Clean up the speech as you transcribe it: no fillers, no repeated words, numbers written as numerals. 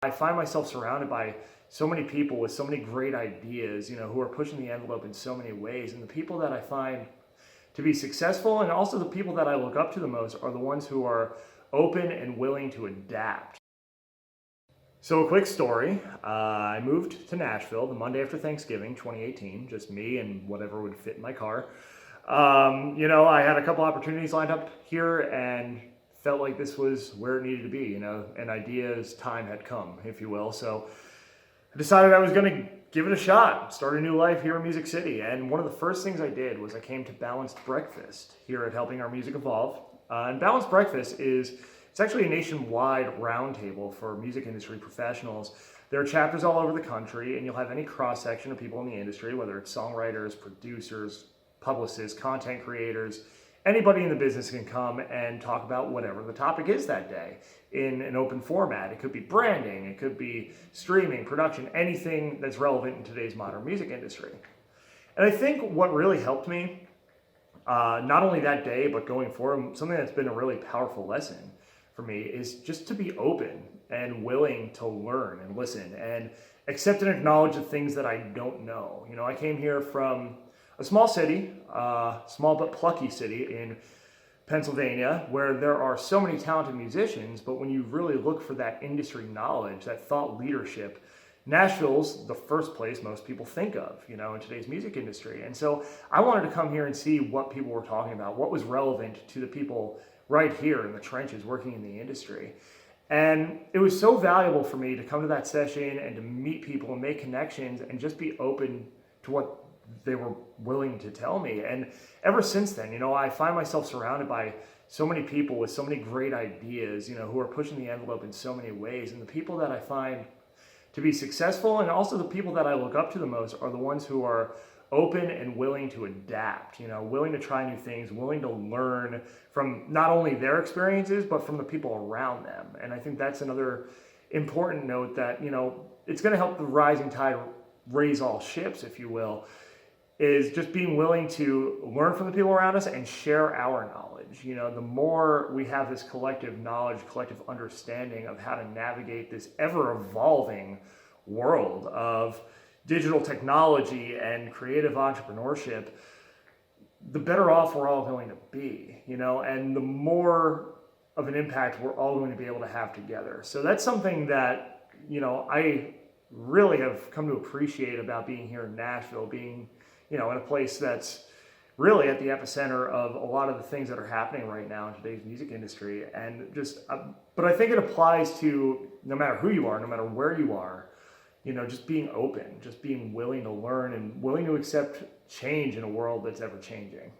I find myself surrounded by so many people with so many great ideas, who are pushing the envelope in so many ways. And the people that I find to be successful, and also the people that I look up to the most, are the ones who are open and willing to adapt. So a quick story, I moved to Nashville the Monday after Thanksgiving, 2018, just me and whatever would fit in my car. I had a couple opportunities lined up here and felt like this was where it needed to be, an idea's time had come, if you will. So I decided I was going to give it a shot, start a new life here in Music City. And one of the first things I did was I came to Balanced Breakfast here at Helping Our Music Evolve. And Balanced Breakfast it's actually a nationwide roundtable for music industry professionals. There are chapters all over the country, and you'll have any cross-section of people in the industry, whether it's songwriters, producers, publicists, content creators. Anybody in the business can come and talk about whatever the topic is that day in an open format. It could be branding, it could be streaming, production, anything that's relevant in today's modern music industry. And I think what really helped me, not only that day, but going forward, something that's been a really powerful lesson for me is just to be open and willing to learn and listen and accept and acknowledge the things that I don't know. I came here from a small city, small but plucky city in Pennsylvania, where there are so many talented musicians, but when you really look for that industry knowledge, that thought leadership, Nashville's the first place most people think of, in today's music industry. And so I wanted to come here and see what people were talking about, what was relevant to the people right here in the trenches working in the industry. And it was so valuable for me to come to that session and to meet people and make connections and just be open to what they were willing to tell me. And ever since then, I find myself surrounded by so many people with so many great ideas, who are pushing the envelope in so many ways. And the people that I find to be successful, and also the people that I look up to the most, are the ones who are open and willing to adapt, willing to try new things, willing to learn from not only their experiences, but from the people around them. And I think that's another important note that, it's going to help the rising tide raise all ships, if you will, is just being willing to learn from the people around us and share our knowledge. The more we have this collective knowledge, collective understanding of how to navigate this ever-evolving world of digital technology and creative entrepreneurship, the better off we're all going to be, and the more of an impact we're all going to be able to have together. So that's something that, I really have come to appreciate about being here in Nashville, being, in a place that's really at the epicenter of a lot of the things that are happening right now in today's music industry. And but I think it applies to no matter who you are, no matter where you are, just being open, just being willing to learn and willing to accept change in a world that's ever changing.